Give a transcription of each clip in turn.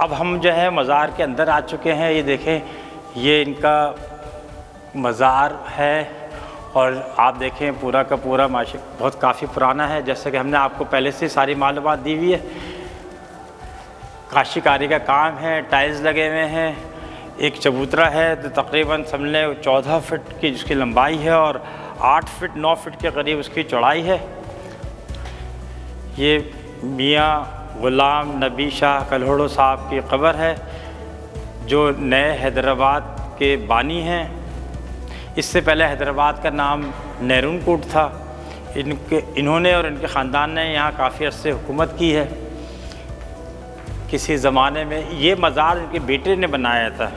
اب ہم جو ہے مزار کے اندر آ چکے ہیں. یہ دیکھیں یہ ان کا مزار ہے اور آپ دیکھیں پورا کا پورا بہت کافی پرانا ہے. جیسا کہ ہم نے آپ کو پہلے سے ساری معلومات دی ہوئی ہے. کاشی کاری کا کام ہے, ٹائلز لگے ہوئے ہیں. ایک چبوترا ہے تو تقریباً سمجھ لیں 14 فٹ کی جس کی لمبائی ہے اور 8 فٹ 9 فٹ کے قریب اس کی چوڑائی ہے. یہ میاں غلام نبی شاہ کلہوڑو صاحب کی قبر ہے جو نئے حیدرآباد کے بانی ہیں. اس سے پہلے حیدرآباد کا نام نیرون کوٹ تھا. انہوں نے اور ان کے خاندان نے یہاں کافی عرصے حکومت کی ہے. کسی زمانے میں یہ مزار ان کے بیٹے نے بنایا تھا.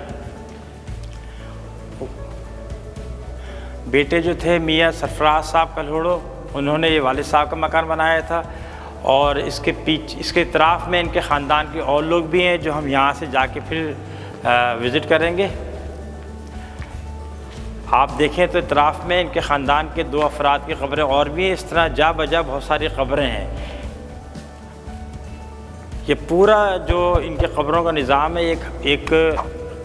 بیٹے جو تھے میاں سرفراز صاحب کلہوڑو, انہوں نے یہ والد صاحب کا مکان بنایا تھا. اور اس کے اطراف میں ان کے خاندان کے اور لوگ بھی ہیں جو ہم یہاں سے جا کے پھر وزٹ کریں گے. آپ دیکھیں تو اطراف میں ان کے خاندان کے 2 افراد کی قبریں اور بھی ہیں. اس طرح جا بجا بہت ساری قبریں ہیں. یہ پورا جو ان کے قبروں کا نظام ہے ایک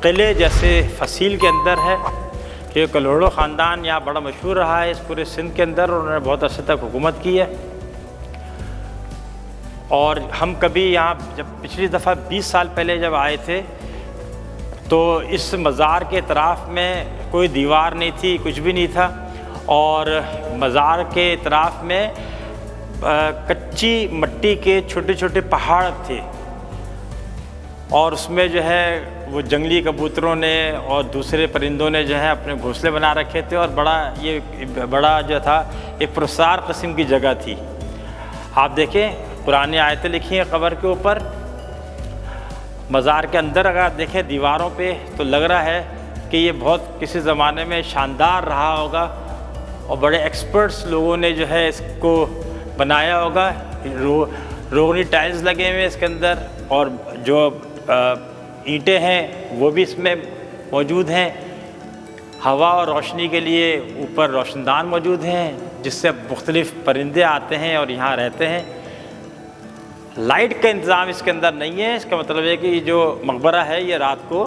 قلعے جیسے فصیل کے اندر ہے کہ کلہوڑو خاندان یہاں بڑا مشہور رہا ہے اس پورے سندھ کے اندر, اور انہوں نے بہت عرصے تک حکومت کی ہے. اور ہم کبھی یہاں جب پچھلی دفعہ 20 سال پہلے جب آئے تھے تو اس مزار کے اطراف میں کوئی دیوار نہیں تھی, کچھ بھی نہیں تھا. اور مزار کے اطراف میں کچی مٹی کے چھوٹے چھوٹے پہاڑ تھے اور اس میں جو ہے وہ جنگلی کبوتروں نے اور دوسرے پرندوں نے جو ہے اپنے گھونسلے بنا رکھے تھے. اور بڑا جو تھا ایک پرسار قسم کی جگہ تھی. آپ دیکھیں قرآنی آیتیں لکھی ہیں قبر کے اوپر. مزار کے اندر اگر آپ دیکھیں دیواروں پہ تو لگ رہا ہے کہ یہ بہت کسی زمانے میں شاندار رہا ہوگا اور بڑے ایکسپرٹس لوگوں نے جو ہے اس کو بنایا ہوگا. روغنی ٹائلز لگے ہوئے اس کے اندر اور جو اینٹیں ہیں وہ بھی اس میں موجود ہیں. ہوا اور روشنی کے لیے اوپر روشن دان موجود ہیں جس سے مختلف پرندے آتے ہیں اور یہاں رہتے ہیں. لائٹ کا انتظام اس کے اندر نہیں ہے. اس کا مطلب ہے کہ یہ جو مقبرہ ہے یہ رات کو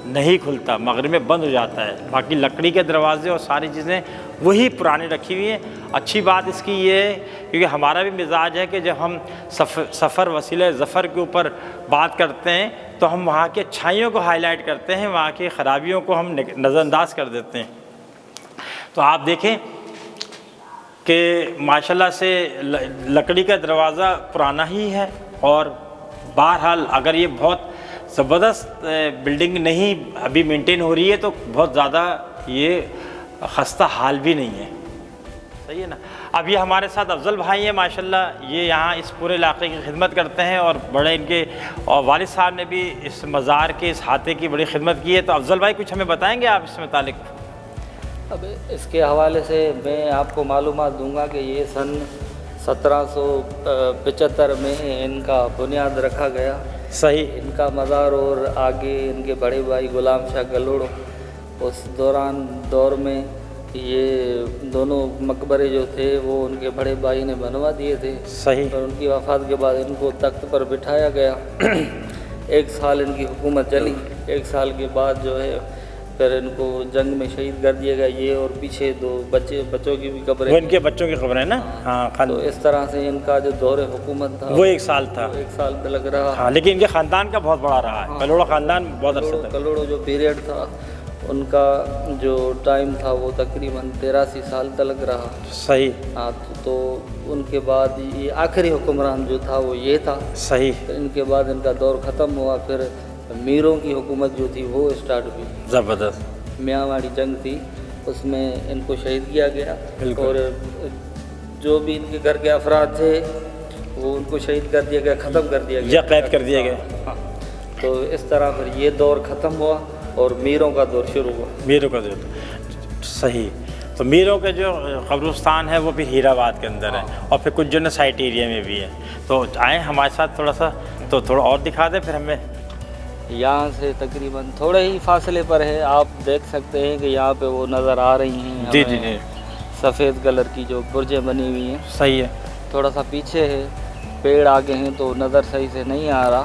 نہیں کھلتا, مغرب میں بند ہو جاتا ہے. باقی لکڑی کے دروازے اور ساری چیزیں وہی پرانی رکھی ہوئی ہیں. اچھی بات اس کی یہ ہے کیونکہ ہمارا بھی مزاج ہے کہ جب ہم سفر وسیلہ ظفر کے اوپر بات کرتے ہیں تو ہم وہاں کی اچھائیوں کو ہائی لائٹ کرتے ہیں, وہاں کی خرابیوں کو ہم نظر انداز کر دیتے ہیں. تو آپ دیکھیں کہ ماشاءاللہ سے لکڑی کا دروازہ پرانا ہی ہے. اور بہرحال اگر یہ بہت زبردست بلڈنگ نہیں ابھی مینٹین ہو رہی ہے تو بہت زیادہ یہ خستہ حال بھی نہیں ہے. صحیح ہے نا. اب یہ ہمارے ساتھ افضل بھائی ہیں ماشاءاللہ, یہ یہاں اس پورے علاقے کی خدمت کرتے ہیں اور بڑے ان کے اور والد صاحب نے بھی اس مزار کے اس احاطے کی بڑی خدمت کی ہے. تو افضل بھائی کچھ ہمیں بتائیں گے آپ اس متعلق؟ اب اس کے حوالے سے میں آپ کو معلومات دوں گا کہ یہ سن 1775 میں ان کا بنیاد رکھا گیا. صحیح. ان کا مزار اور آگے ان کے بڑے بھائی غلام شاہ کلہوڑو اس دور میں یہ دونوں مقبرے جو تھے وہ ان کے بڑے بھائی نے بنوا دیے تھے. صحیح. اور ان کی وفات کے بعد ان کو تخت پر بٹھایا گیا. 1 سال ان کی حکومت چلی. 1 سال کے بعد جو ہے پھر ان کو جنگ میں شہید کر دیا گیا. یہ اور پیچھے 2 بچوں کی بھی قبریں, وہ ان کے بچوں کی خبریں نا. ہاں. تو اس طرح سے ان کا جو دور حکومت تھا وہ 1 سال تھا. 1 سال پہ لگ رہا. ہاں لیکن ان کے خاندان کا بہت بڑا رہا ہے. کلہوڑو خاندان بہت عرصے تک. کلہوڑو جو پیریڈ تھا ان کا جو ٹائم تھا وہ تقریباً 83 سال تک رہا. صحیح. ہاں تو ان کے بعد یہ آخری حکمران جو تھا وہ یہ تھا. صحیح. ان کے بعد ان کا دور ختم ہوا. پھر میروں کی حکومت جو تھی وہ اسٹارٹ ہوئی. زبردست. میاں والی جنگ تھی, اس میں ان کو شہید کیا گیا. اور جو بھی ان کے گھر کے افراد تھے وہ ان کو شہید کر دیا گیا, ختم کر دیا گیا, یا قید کر دیا گیا. ہاں. تو اس طرح پھر یہ دور ختم ہوا اور میروں کا دور شروع ہوا. میروں کا دور. صحیح. تو میروں کے جو قبرستان ہے وہ بھی ہیرا آباد کے اندر ہے اور پھر کچھ جو نا سائٹ ایریا میں بھی ہے. تو آئیں ہمارے ساتھ تھوڑا سا, تو تھوڑا اور دکھا دیں پھر ہمیں. یہاں سے تقریباً تھوڑے ہی فاصلے پر ہے. آپ دیکھ سکتے ہیں کہ یہاں پہ وہ نظر آ رہی ہیں. جی جی جی. سفید کلر کی جو برجیں بنی ہوئی ہیں. صحیح ہے. تھوڑا سا پیچھے ہے, پیڑ آگے ہیں تو نظر صحیح سے نہیں آ رہا.